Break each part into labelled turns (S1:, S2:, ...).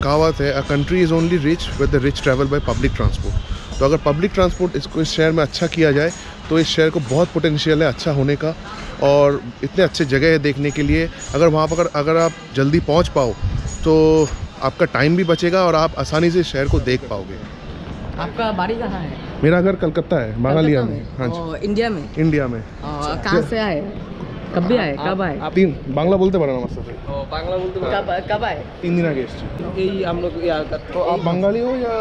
S1: कहावत है, a country is only rich with the rich travel by public transport. तो अगर पब्लिक ट्रांसपोर्ट इस शहर में अच्छा किया जाए तो इस शहर को बहुत पोटेंशियल है अच्छा होने का, और इतने अच्छे जगह है देखने के लिए। अगर वहाँ पर अगर आप जल्दी पहुँच पाओ तो आपका टाइम भी बचेगा और आप आसानी से शहर को देख पाओगे।
S2: आपका बाड़ी कहाँ है?
S1: मेरा घर कलकत्ता है, बांगालिया में। हाँ जी।
S2: इंडिया में?
S1: इंडिया में।
S2: कहाँ से आए? कब भी आए? कब आए?
S1: तीन बांग्ला बोलते पारा नमस्ते से।
S2: बांग्ला बोलते कब आए?
S1: 3 दिन आगे एसছি।
S2: हम लोग
S1: तो आप बंगाली हो या?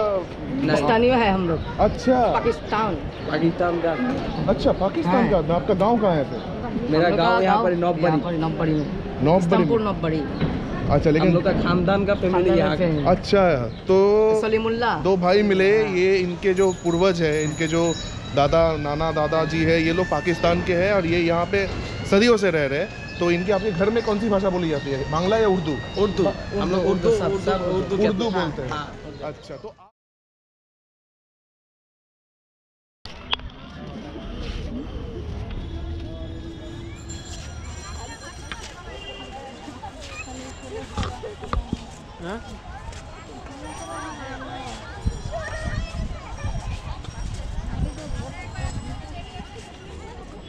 S2: पाकिस्तानी है हम लोग।
S1: अच्छा,
S2: पाकिस्तान का।
S1: अच्छा, पाकिस्तान का। आपका गांव कहाँ है फिर?
S2: मेरा गांव यहाँ पर नौबड़ी में। नौबड़ी।
S1: अच्छा, लेकिन
S2: हम लोग का खानदान का फैमिली यहाँ है।
S1: अच्छा, तो
S2: सलीमुल्ला
S1: 2 भाई मिले, ये इनके जो पूर्वज है, इनके जो नाना दादाजी है, ये लोग पाकिस्तान के हैं और ये यहाँ पे सदियों से रह रहे हैं। तो इनके आपके घर में कौन सी भाषा बोली जाती है, बांग्ला या उर्दू?
S2: हम लोग उर्दू
S1: बोलते हैं। अच्छा, तो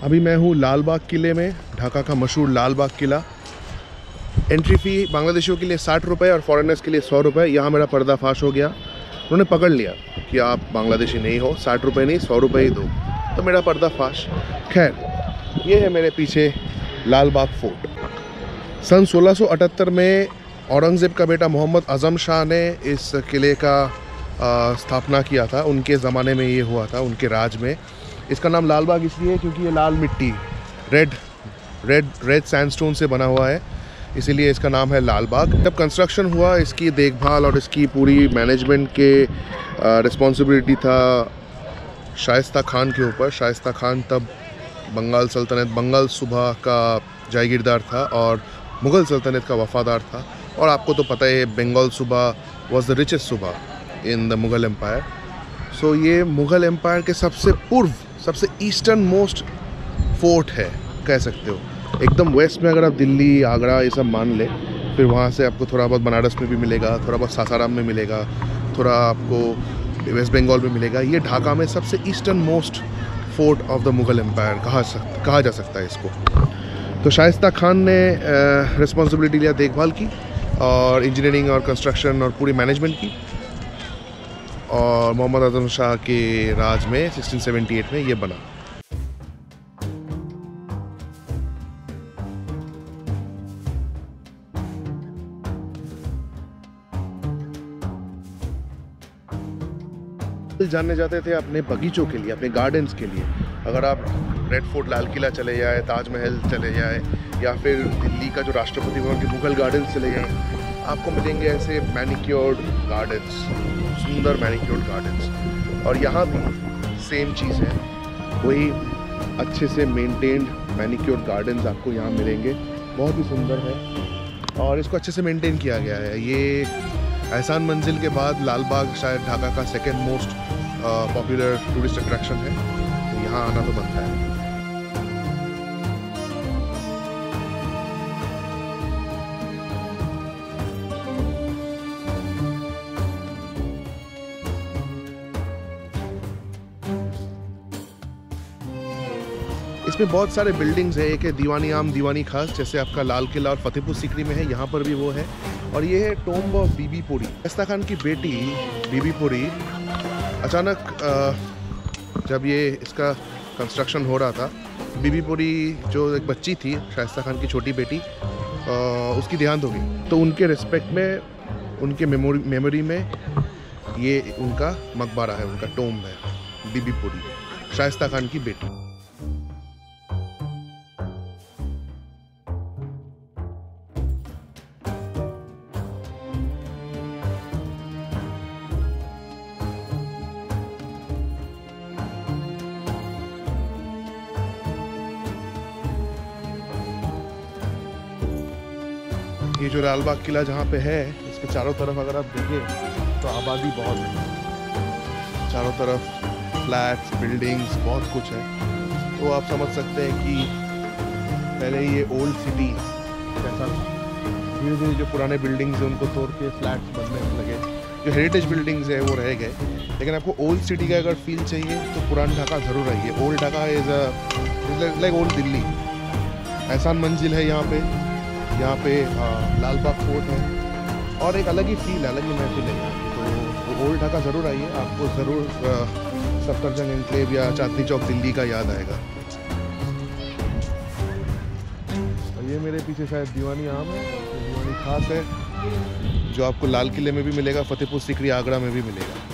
S1: अभी मैं हूँ लाल बाग किले में, ढाका का मशहूर लाल बाग किला। एंट्री फ़ी बांग्लादेशियों के लिए 60 रुपये और फॉरेनर्स के लिए 100 रुपये। यहाँ मेरा पर्दाफाश हो गया, उन्होंने पकड़ लिया कि आप बांग्लादेशी नहीं हो, 60 रुपये नहीं 100 रुपये ही दो, तो मेरा पर्दाफाश। खैर, ये है मेरे पीछे लाल बाग फोर्ट। सन 1678 में औरंगज़ेब का बेटा मोहम्मद आज़म शाह ने इस किले का स्थापना किया था। उनके ज़माने में ये हुआ था, उनके राज में। इसका नाम लाल बाग इसलिए है क्योंकि ये लाल मिट्टी, रेड सैंडस्टोन से बना हुआ है, इसीलिए इसका नाम है लाल बाग। जब कंस्ट्रक्शन हुआ, इसकी देखभाल और इसकी पूरी मैनेजमेंट के रिस्पॉन्सिबिलिटी था शाइस्ता खान के ऊपर। शाइस्ता खान तब बंगाल सूबा का जागीरदार था और मुग़ल सल्तनत का वफ़ादार था। और आपको तो पता है, बंगाल सूबा वॉज द रिचेस्ट सूबा इन द मुग़ल एम्पायर। सो ये मुग़ल एम्पायर के सबसे पूर्व, सबसे ईस्टर्न मोस्ट फोर्ट है, कह सकते हो। एकदम वेस्ट में अगर आप दिल्ली, आगरा ये सब मान ले, फिर वहाँ से आपको थोड़ा बहुत बनारस में भी मिलेगा, थोड़ा बहुत सासाराम में मिलेगा, थोड़ा आपको वेस्ट बंगाल में मिलेगा। ये ढाका में सबसे eastern most fort of the Mughal empire कहा जा सकता है इसको। तो शाइस्ता खान ने रिस्पॉन्सिबिलिटी लिया, देखभाल की और इंजीनियरिंग और कंस्ट्रक्शन और पूरी मैनेजमेंट की। और मोहम्मद आज़म शाह के राज में 1678 में ये बना। जानने जाते थे अपने बगीचों के लिए, अपने गार्डन्स के लिए। अगर आप रेड फोर्ट, लाल किला चले जाए, ताजमहल चले जाए, या फिर दिल्ली का जो राष्ट्रपति भवन के मुगल गार्डन्स चले जाए, आपको मिलेंगे ऐसे मैनिक्योर्ड गार्डन्स, सुंदर मैनिक्योर्ड गार्डन्स। और यहाँ भी सेम चीज़ है, वही अच्छे से मेंटेन्ड मैनिक्योर्ड गार्डन्स आपको यहाँ मिलेंगे। बहुत ही सुंदर है और इसको अच्छे से मेंटेन किया गया है। ये एहसान मंजिल के बाद लाल बाग शायद ढाका का second most popular tourist attraction है, तो यहाँ आना तो बनता है। इसमें बहुत सारे बिल्डिंग्स है। एक है दीवानी आम दीवानी खास, जैसे आपका लाल किला और फतेहपुर सीकरी में है, यहाँ पर भी वो है। और ये है टोम्ब ऑफ बीबी पुरी। शाइस्ता खान की बेटी बीबी पुरी अचानक जब ये इसका कंस्ट्रक्शन हो रहा था, बीबी पुरी जो एक बच्ची थी, शाइस्ता खान की छोटी बेटी, उसकी देहांत हो गई। तो उनके रिस्पेक्ट में, उनके मेमोरी में ये उनका मकबरा है, उनका टोम्ब है, बीबी पुरी, शाइस्ता खान की बेटी। ये जो लाल बाग किला जहाँ पे है, इसके चारों तरफ अगर आप देखें तो आबादी बहुत है, चारों तरफ फ्लैट्स, बिल्डिंग्स, बहुत कुछ है। तो आप समझ सकते हैं कि पहले ये ओल्ड सिटी कैसा था। धीरे धीरे जो पुराने बिल्डिंग्स हैं उनको तोड़ के फ्लैट्स बनने लगे, जो हेरिटेज बिल्डिंग्स है वो रह गए, लेकिन आपको ओल्ड सिटी का अगर फील चाहिए तो पुराना ढाका ज़रूर आइए। Old Dhaka is like old Delhi. एहसान मंजिल है यहाँ पे लाल बाग फोर्ट है, और एक अलग ही फील है, अलग ही महफिल है यहाँ की। तो ओल्ड ढाका ज़रूर आइए, आपको ज़रूर सफदरजंग एनक्लेव या चांदनी चौक दिल्ली का याद आएगा। और ये मेरे पीछे शायद दीवानी आम है, दीवानी खास है, जो आपको लाल किले में भी मिलेगा, फतेहपुर सीकरी आगरा में भी मिलेगा।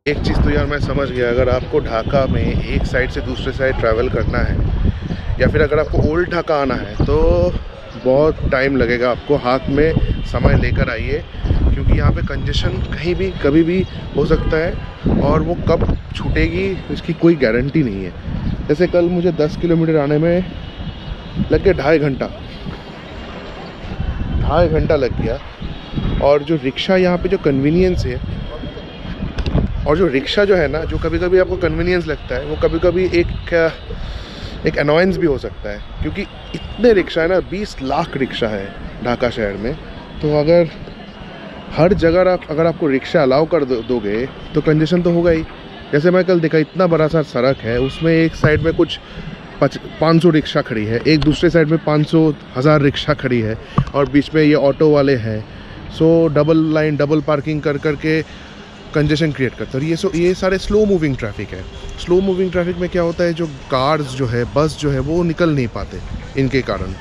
S1: एक चीज़ तो यार मैं समझ गया, अगर आपको ढाका में एक साइड से दूसरे साइड ट्रैवल करना है, या फिर अगर आपको ओल्ड ढाका आना है, तो बहुत टाइम लगेगा। आपको हाथ में समय लेकर आइए, क्योंकि यहाँ पे कंजेशन कहीं भी कभी भी हो सकता है, और वो कब छूटेगी इसकी कोई गारंटी नहीं है। जैसे कल मुझे 10 किलोमीटर आने में लग गया 2.5 घंटा, 2.5 घंटा लग गया। और जो रिक्शा यहाँ पे जो कन्वीनियंस है, और जो रिक्शा जो है ना, जो कभी कभी आपको कन्वीनियंस लगता है, वो कभी कभी एक अनॉयंस भी हो सकता है, क्योंकि इतने रिक्शा है ना, 20 लाख रिक्शा है ढाका शहर में। तो अगर हर जगह अगर आपको रिक्शा अलाउ कर दोगे तो कंजेशन तो होगा ही। जैसे मैं कल देखा, इतना बड़ा सा सड़क है, उसमें एक साइड में कुछ 500 रिक्शा खड़ी है, एक दूसरे साइड में 500,000 रिक्शा खड़ी है, और बीच में ये ऑटो वाले हैं। सो डबल लाइन, डबल पार्किंग कर करके कंजेशन क्रिएट करता है। और ये सारे स्लो मूविंग ट्रैफिक है। स्लो मूविंग ट्रैफिक में क्या होता है, जो कार्स जो है, बस जो है, वो निकल नहीं पाते इनके कारण,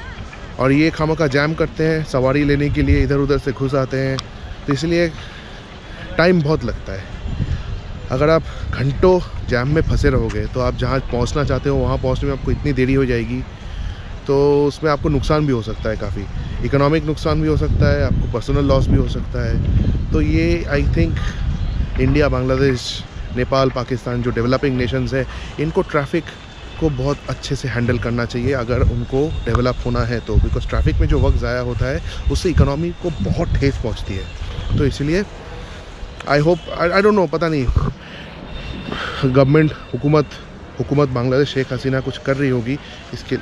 S1: और ये खामखा जैम करते हैं, सवारी लेने के लिए इधर उधर से घुस आते हैं, तो इसलिए टाइम बहुत लगता है। अगर आप घंटों जैम में फंसे रहोगे तो आप जहाँ पहुँचना चाहते हो वहाँ पहुँचने में आपको इतनी देरी हो जाएगी, तो उसमें आपको नुकसान भी हो सकता है, काफ़ी इकोनॉमिक नुकसान भी हो सकता है, आपको पर्सनल लॉस भी हो सकता है। तो ये I think India, Bangladesh, Nepal, Pakistan जो डेवलपिंग नेशंस है, इनको ट्रैफिक को बहुत अच्छे से हैंडल करना चाहिए अगर उनको डेवलप होना है तो। बिकॉज ट्रैफिक में जो वक्त ज़ाया होता है उससे इकोनॉमी को बहुत ठेस पहुंचती है। तो इसलिए I hope, I don't know, पता नहीं गवर्नमेंट, हुकूमत बांग्लादेश, शेख हसीना कुछ कर रही होगी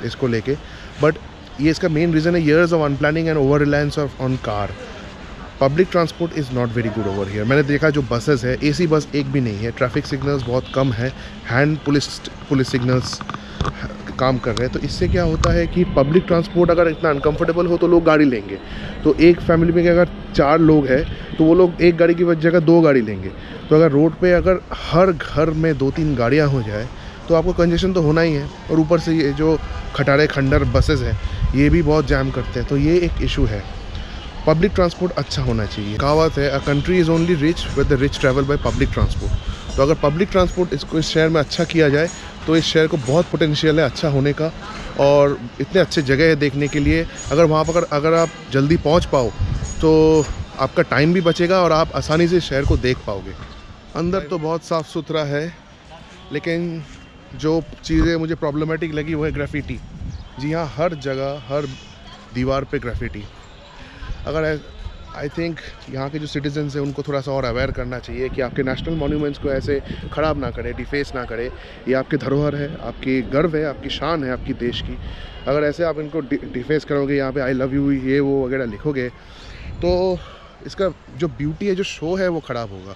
S1: इसको लेके, बट ये इसका मेन रीज़न है years of unplanning and over reliance on car. Public transport is not very good over here. मैंने देखा जो बसेस है, एसी बस एक भी नहीं है, ट्रैफिक सिग्नल्स बहुत कम है, हैंड पुलिस सिग्नल्स काम कर रहे हैं। तो इससे क्या होता है कि पब्लिक ट्रांसपोर्ट अगर इतना अनकंफर्टेबल हो तो लोग गाड़ी लेंगे। तो एक फैमिली में अगर 4 लोग हैं तो वो लोग एक गाड़ी की जगह 2 गाड़ी लेंगे। तो अगर रोड पे अगर हर घर में 2-3 गाड़ियाँ हो जाए तो आपको कंजेशन तो होना ही है, और ऊपर से ये जो खटारे खंडर बसेस हैं ये भी बहुत जैम करते हैं। तो ये एक इशू है। पब्लिक ट्रांसपोर्ट अच्छा होना चाहिए। कहावत है, a country is only rich with the rich travel by public transport. तो अगर पब्लिक ट्रांसपोर्ट इस शहर में अच्छा किया जाए तो इस शहर को बहुत पोटेंशियल है अच्छा होने का, और इतने अच्छे जगह है देखने के लिए। अगर वहाँ पर अगर आप जल्दी पहुँच पाओ तो आपका टाइम भी बचेगा और आप आसानी से शहर को देख पाओगे। अंदर तो बहुत साफ़ सुथरा है, लेकिन जो चीज़ें मुझे प्रॉब्लमेटिक लगी वो है ग्राफिटी। जी हाँ, हर जगह, हर दीवार पे ग्राफिटी। अगर आई थिंक यहाँ के जो सिटीजन्स हैं उनको थोड़ा सा और अवेयर करना चाहिए कि आपके नेशनल मॉन्यूमेंट्स को ऐसे ख़राब ना करे, डिफेस ना करे। ये आपके धरोहर है, आपकी गर्व है, आपकी शान है आपकी देश की। अगर ऐसे आप इनको डिफेस करोगे, यहाँ पे आई लव यू ये वो वगैरह लिखोगे, तो इसका जो ब्यूटी है, जो शो है, वो ख़राब होगा।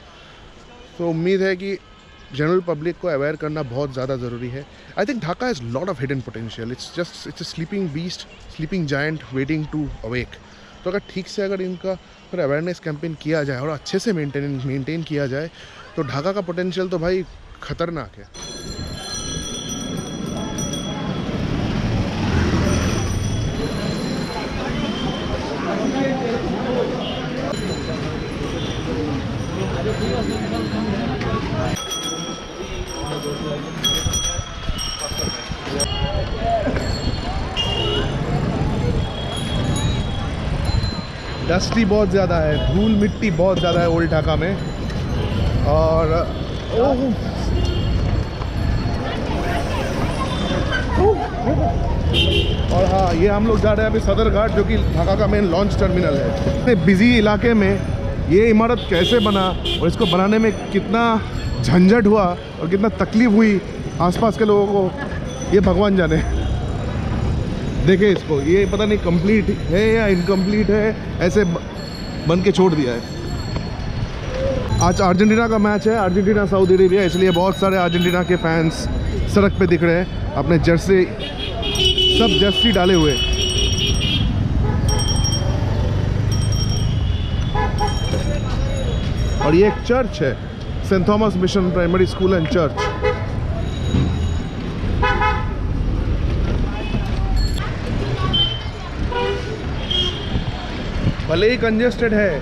S1: तो उम्मीद है कि जनरल पब्लिक को अवेयर करना बहुत ज़्यादा ज़रूरी है। I think Dhaka has lot of hidden potential. It's a sleeping beast, sleeping giant waiting to awake. तो अगर ठीक से अगर इनका फिर अवेयरनेस कैंपेन किया जाए और अच्छे से मेंटेन किया जाए तो ढाका का पोटेंशियल तो भाई ख़तरनाक है। डस्टी बहुत ज़्यादा है, धूल मिट्टी बहुत ज़्यादा है ओल्ड ढाका में। और हाँ, ये हम लोग जा रहे हैं अभी सदर घाट, जो कि ढाका का मेन लॉन्च टर्मिनल है। इतने बिजी इलाके में ये इमारत कैसे बना और इसको बनाने में कितना झंझट हुआ और कितना तकलीफ हुई आसपास के लोगों को, ये भगवान जाने। देखे इसको, ये पता नहीं कंप्लीट है या इनकम्प्लीट है, ऐसे बन के छोड़ दिया है। आज अर्जेंटीना का मैच है, अर्जेंटीना सऊदी अरेबिया, इसलिए बहुत सारे अर्जेंटीना के फैंस सड़क पे दिख रहे हैं, अपने जर्सी, सब जर्सी डाले हुए। और ये एक चर्च है, Saint Thomas mission primary school and church. भले ही कंजेस्टेड है,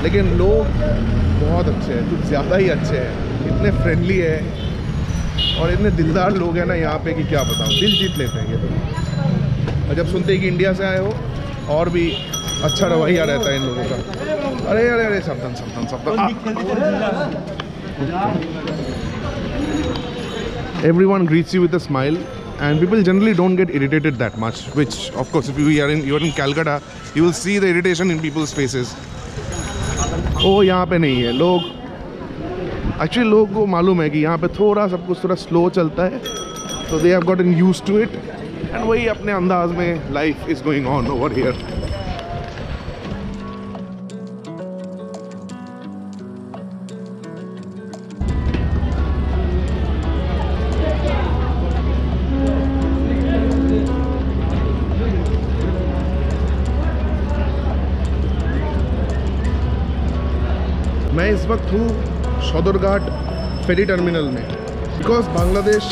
S1: लेकिन लोग बहुत अच्छे हैं, कुछ ज़्यादा ही अच्छे हैं, इतने फ्रेंडली है और इतने दिलदार लोग हैं ना यहाँ पे कि क्या बताऊँ, दिल जीत लेते हैं ये तो। और जब सुनते हैं कि इंडिया से आए हो, और भी अच्छा रवैया रहता है इन लोगों का। अरे अरे अरे सावधान सावधान सावधान। Everyone greets you with a smile. And people generally don't get irritated that much, which of course if you are in Calcutta, you will see the irritation in people's faces. Oh, यहाँ पे नहीं है लोग, actually लोगों को मालूम है कि यहाँ पे थोड़ा सब कुछ थोड़ा स्लो चलता है, so they have gotten used to it, and वही अपने अंदाज में life is going on over here. मैं इस वक्त हूँ सदरघाट फेरी टर्मिनल में, because Bangladesh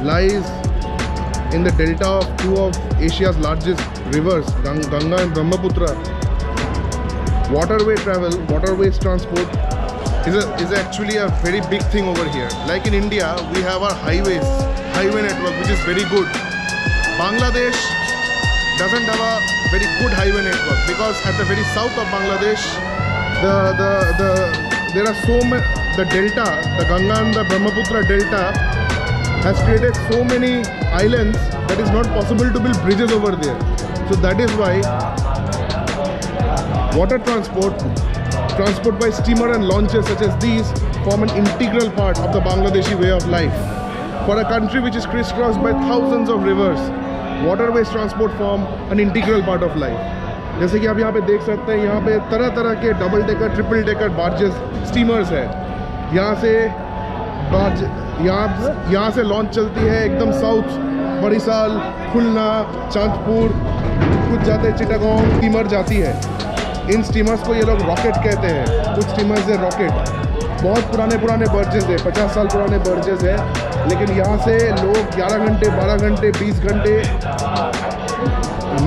S1: lies in the delta of two of Asia's largest reverse, Ganga and Brahmaputra. Waterway travel, waterways transport is actually a very big thing over here. Like in India, we have our highway network, which is very good. Bangladesh doesn't have a very good highway network because at the very south of Bangladesh, there are so many, the delta, the Ganga and the Brahmaputra delta has created so many islands that is not possible to build bridges over there. So that is why water transport by steamer and launches such as these form an integral part of the Bangladeshi way of life. For a country which is crisscrossed by thousands of rivers, waterways transport form an integral part of life. जैसे कि आप यहाँ पे देख सकते हैं, यहाँ पे तरह तरह के double decker, triple decker barges, steamers है। यहाँ से लॉन्च चलती है एकदम साउथ, बड़ीसाल, खुलना, चांदपुर, कुछ जाते हैं चिटागोंग, स्टीमर जाती है। इन स्टीमर्स को ये लोग रॉकेट कहते हैं, कुछ स्टीमर्स है रॉकेट। बहुत पुराने बर्जेस है, 50 साल पुराने बर्जेस है, लेकिन यहाँ से लोग 11 घंटे, 12 घंटे, 20 घंटे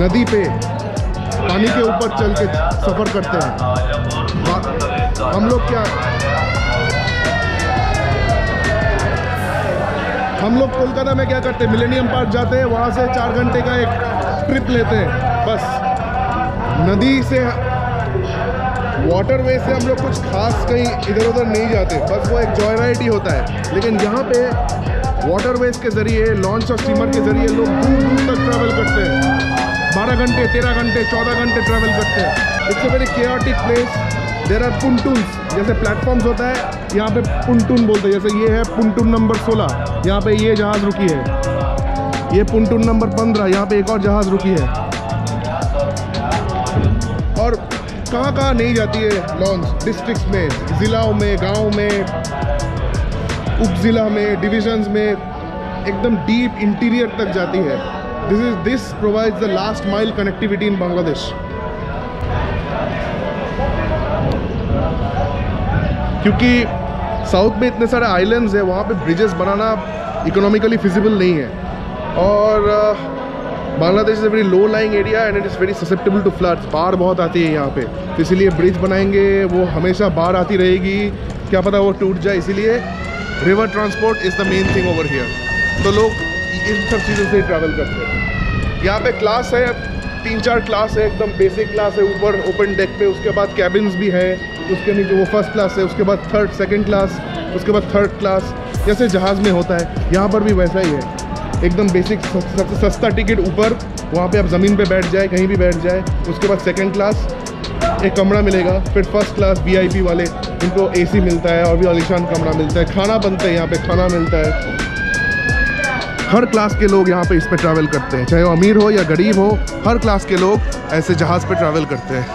S1: नदी पे पानी के ऊपर चल के सफ़र करते हैं। हम लोग कोलकाता में क्या करते हैं, मिलेनियम पार्क जाते हैं, वहाँ से 4 घंटे का एक ट्रिप लेते हैं बस। नदी से, वाटरवे से हम लोग कुछ खास कहीं इधर उधर नहीं जाते, बस वो एक जॉय राइड ही होता है। लेकिन यहाँ पे वाटरवेज के ज़रिए, लॉन्च और स्टीमर के ज़रिए लोग दूर दूर तक ट्रैवल करते हैं। 12 घंटे, 13 घंटे, 14 घंटे ट्रैवल करते हैं। It's a very chaotic place. There are pontoons, जैसे प्लेटफॉर्म्स होता है यहाँ पे पुंटून बोलते हैं। जैसे ये है पुंटून नंबर 16, यहाँ पे ये जहाज़ रुकी है। ये पुंटून नंबर 15, यहाँ पे एक और जहाज़ रुकी है। और कहाँ नहीं जाती है लॉन्च, डिस्ट्रिक्ट्स में, ज़िलाओं में, गाँव में, उप ज़िला में, डिविजन्स में, एकदम डीप इंटीरियर तक जाती है। This provides the last mile connectivity इन बांग्लादेश। क्योंकि साउथ में इतने सारे आइलैंड्स हैं, वहाँ पे ब्रिजेस बनाना इकोनॉमिकली फिजिबल नहीं है। और Bangladesh is a very low lying area and it is very susceptible to floods. बाढ़ बहुत आती है यहाँ पे, तो इसीलिए ब्रिज बनाएंगे, वो हमेशा बाढ़ आती रहेगी, क्या पता वो टूट जाए। इसीलिए river transport is the main thing over here. तो लोग इन सब चीज़ों से ट्रैवल करते हैं। यहाँ पे क्लास है, 3-4 क्लास है, एकदम बेसिक क्लास है ऊपर ओपन डेक पे। उसके बाद कैबिन्स भी है, उसके नीचे वो फर्स्ट क्लास है, उसके बाद सेकंड क्लास, उसके बाद थर्ड क्लास, जैसे जहाज़ में होता है यहाँ पर भी वैसा ही है। एकदम बेसिक सबसे सस्ता टिकट ऊपर, वहाँ पे आप ज़मीन पे बैठ जाए, कहीं भी बैठ जाए। उसके बाद सेकंड क्लास एक कमरा मिलेगा, फिर फर्स्ट क्लास VIP वाले, इनको AC मिलता है और भी आलीशान कमरा मिलता है। खाना बनता है यहाँ पे, खाना मिलता है। हर क्लास के लोग यहाँ पे इस पे ट्रैवल करते हैं, चाहे वो अमीर हो या गरीब हो, हर क्लास के लोग ऐसे जहाज़ पे ट्रैवल करते हैं।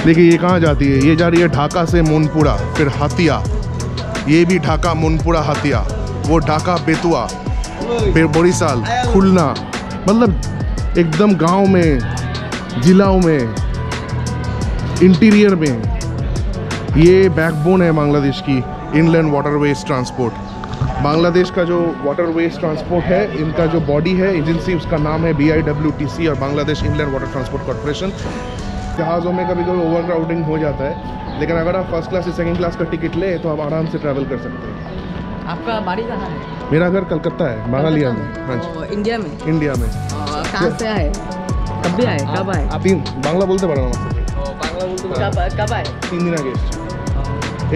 S1: देखिए ये कहाँ जाती है, ये जा रही है ढाका से मोनपुरा, फिर हातिया, ये भी ढाका मोनपुरा हातिया, वो ढाका बेतुआ, फिर बोरीसाल, खुलना। मतलब एकदम गांव में, जिलाओं में, इंटीरियर में। ये बैकबोन है बांग्लादेश की इनलैंड वाटरवेज ट्रांसपोर्ट। बांग्लादेश का जो वाटरवेज ट्रांसपोर्ट है, इनका जो बॉडी है, एजेंसी, उसका नाम है BIWTC और Bangladesh inland water transport corporation. जहाज़ों में कभी कभी ओवर क्राउडिंग हो जाता है, लेकिन अगर आप फर्स्ट क्लास से सेकंड क्लास का टिकट ले तो आप आराम से ट्रैवल कर सकते हैं।
S2: आपका बाड़ी कहाँ है?
S1: मेरा घर कलकत्ता है, बांगालिया में। हाँ जी।
S2: इंडिया में?
S1: इंडिया में।
S2: कहाँ से आए? कब भी आए? कब आए?
S1: বাংলা বলতে পারো না?
S2: বাংলা বলতে কব আয়?
S1: 3 দিন আগে এসেছি।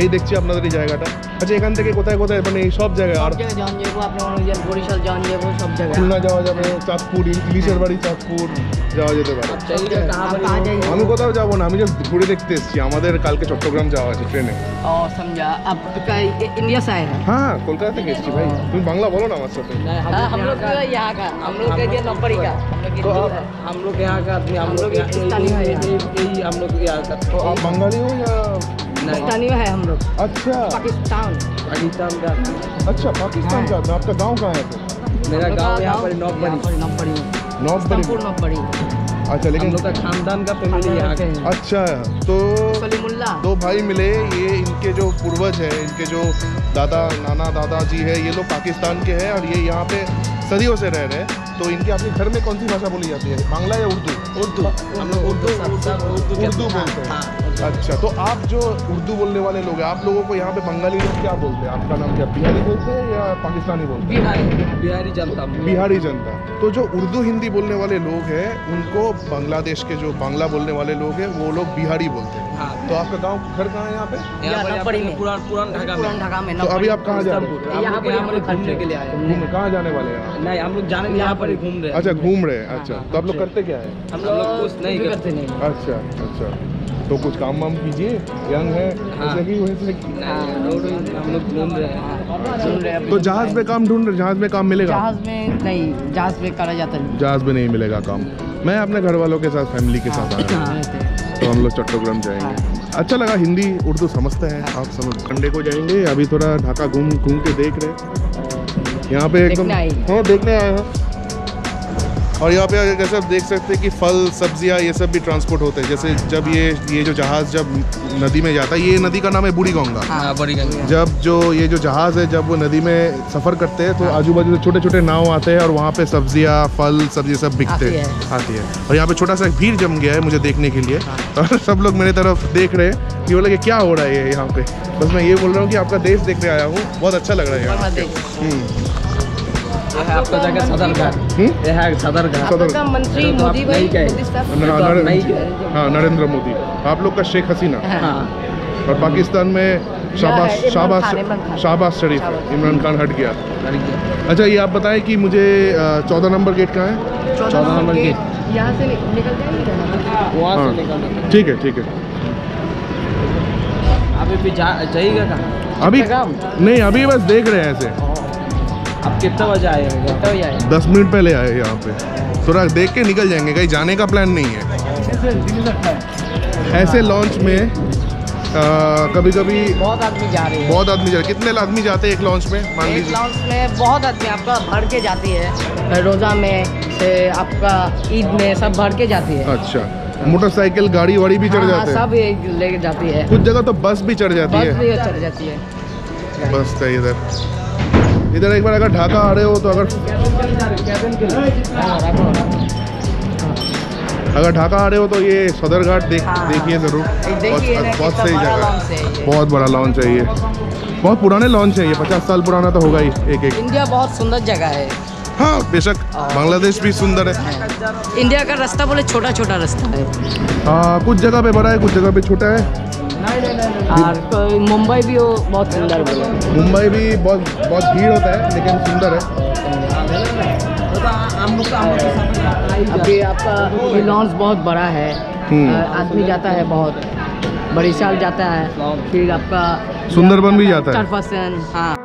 S1: এই দেখছি আপনাদের এই জায়গাটা। আচ্ছা এখান থেকে কোথায় কোথায়, মানে এই সব জায়গায় আর
S2: যাওয়া যাবো, আপনার বরিশাল যাওয়া যাবো, সব জায়গায়
S1: খুলনা যাওয়া যাবে, চাঁদপুর, ইলিশের বাড়ি চাঁদপুর যাওয়া যেতে পারে। আমি কোথাও যাবো না, আমি জাস্ট ঘুরে দেখতে এসেছি। আমাদের কালকে চট্টগ্রাম যাওয়া আছে ট্রেনে।
S2: ও समझा। आप इंडिया से आए हैं?
S1: हाँ কলকাতা থেকে এসেছি ভাই। তুমি বাংলা বলো না আমার সাথে।
S2: हम लोग यहाँ का, हम लोग के नंबरी का, हम लोग यहाँ का आदमी, हम लोग स्थानीय है, यही हम लोग यहाँ का।
S1: तो आप बंगाली हो या
S2: स्थानीय है हम लोग?
S1: अच्छा
S2: पाकिस्तान का।
S1: अच्छा पाकिस्तान का। आपका गांव कहाँ है?
S2: मेरा गांव यहाँ पर नौबरी।
S1: नौबरी। अच्छा लेकिन
S2: हम लोग का खानदान का फैमिली यहाँ के हैं।
S1: अच्छा तो
S2: सलीमुल्लाह
S1: 2 भाई मिले, ये इनके जो पूर्वज है, इनके जो नाना दादाजी है, ये लोग पाकिस्तान के हैं और ये यहाँ पे सदियों से रह रहे हैं। तो इनके आपके घर में कौन सी भाषा बोली जाती है, बांग्ला या उर्दू?
S2: हम लोग उर्दू
S1: बोलते हैं। अच्छा तो आप जो उर्दू बोलने वाले लोग हैं, आप लोगों को यहाँ पे बंगाली लोग क्या बोलते हैं? आपका नाम क्या, बिहारी बोलते हैं या पाकिस्तानी बोलते हैं?
S2: बिहारी जनता।
S1: बिहारी जनता। तो जो उर्दू हिंदी बोलने वाले लोग हैं, उनको बांग्लादेश के जो बांग्ला बोलने वाले लोग हैं वो लोग बिहारी बोलते हैं। तो आपका गांव घर कहाँ है यहाँ पे?
S2: पुरान ढाका में।
S1: तो अभी आप कहाँ जा रहे हैं?
S2: यहाँ पर घूमने के लिए आए हैं।
S1: कहाँ जाने वाले हैं?
S2: नहीं हम लोग जाने यहाँ पर ही घूम रहे हैं।
S1: अच्छा घूम रहे हैं। अच्छा तो आप लोग करते क्या है?
S2: हम लोग कुछ नहीं करते।
S1: अच्छा तो कुछ काम वाम कीजिए, यंग है वैसे की
S2: हम लोग घूम रहे हैं।
S1: तो जहाज में काम ढूंढ रहे, जहाज में काम मिलेगा?
S2: जहाज में नहीं, जहाज में करा जाता नहीं।
S1: जहाज में नहीं मिलेगा काम। मैं अपने घर वालों के साथ, फैमिली के साथ आया हूँ, तो हम लोग चट्टग्राम जाएंगे। अच्छा लगा, हिंदी उर्दू समझते हैं आप, समझ। संडे को जाएंगे, अभी थोड़ा ढाका घूम के देख रहे यहाँ पे एकदम। हाँ देखने आए हैं। और यहाँ पे जैसे आप देख सकते हैं कि फल सब्जियाँ ये सब भी ट्रांसपोर्ट होते हैं। जैसे जब ये जो जहाज़ जब नदी में जाता है, ये नदी का नाम है बूढ़ी गंगा।
S2: बड़ी गंगा।
S1: जब जो ये जो जहाज़ है, जब वो नदी में सफ़र करते हैं तो आजू बाजू से छोटे छोटे नाव आते हैं और वहाँ पे सब्जियाँ फल सब्जी सब बिकते हैं, आती है। और यहाँ पे छोटा सा भीड़ जम गया है मुझे देखने के लिए, और सब लोग मेरी तरफ देख रहे हैं कि बोले कि क्या हो रहा है यहाँ पे। बस मैं ये बोल रहा हूँ कि आपका देश देखने आया हूँ, बहुत अच्छा लग रहा है यहाँ।
S2: आपका जगह सदरघाट, ये है सदरघाट। मंत्री मोदी भाई,
S1: हाँ नरेंद्र मोदी, आप लोग का शेख हसीना, और पाकिस्तान में शाहबाज शरीफ, इमरान खान हट गया। अच्छा ये आप बताएं कि मुझे 14 नंबर गेट कहाँ है?
S2: 14 नंबर गेट यहाँ से निकल जाएंगे, वहाँ से निकल।
S1: ठीक है ठीक है।
S2: अभी भी जाइएगा कहाँ?
S1: अभी नहीं, अभी बस देख रहे हैं ऐसे।
S2: आप कितना बजे आए?
S1: 10 मिनट पहले आए यहाँ पे, थोड़ा देख के निकल जाएंगे, कहीं जाने का प्लान नहीं है। ऐसे लॉन्च में कभी कभी
S2: बहुत आदमी जा रहे हैं।
S1: बहुत आदमी जा रहे हैं। कितने आदमी जाते हैं एक लॉन्च में? मान
S2: एक
S1: लीजिए
S2: लॉन्च में बहुत आदमी आपका भर के जाती है, रोज़ा में से आपका ईद में सब भर के जाती है।
S1: अच्छा, मोटरसाइकिल गाड़ी वाड़ी भी चढ़ जाते हैं?
S2: सब लेके जाती है।
S1: कुछ जगह तो बस भी चढ़ जाती है।
S2: बस भी चढ़ जाती है।
S1: बस तो इधर एक बार अगर ढाका आ रहे हो तो अगर ढाका आ रहे हो तो ये सदर घाट देखिए ज़रूर। बहुत सही जगह है, बहुत बड़ा लॉन्च है ये, बहुत पुराने लॉन्च है ये, 50 साल पुराना तो होगा ही। एक
S2: इंडिया बहुत सुंदर जगह है।
S1: हाँ बेशक, बांग्लादेश भी सुंदर है।
S2: इंडिया का रास्ता बोले छोटा छोटा रास्ता है।
S1: हाँ, कुछ जगह पे बड़ा है, कुछ जगह पे छोटा है।
S2: और मुंबई भी वो बहुत सुंदर है।
S1: मुंबई भी बहुत भीड़ होता है लेकिन सुंदर है।
S2: अभी आपका लॉन्च बहुत बड़ा है, आदमी जाता है, बहुत बड़ी साल जाता है। फिर आपका
S1: सुंदरबन भी जाता है।
S2: 4%, हाँ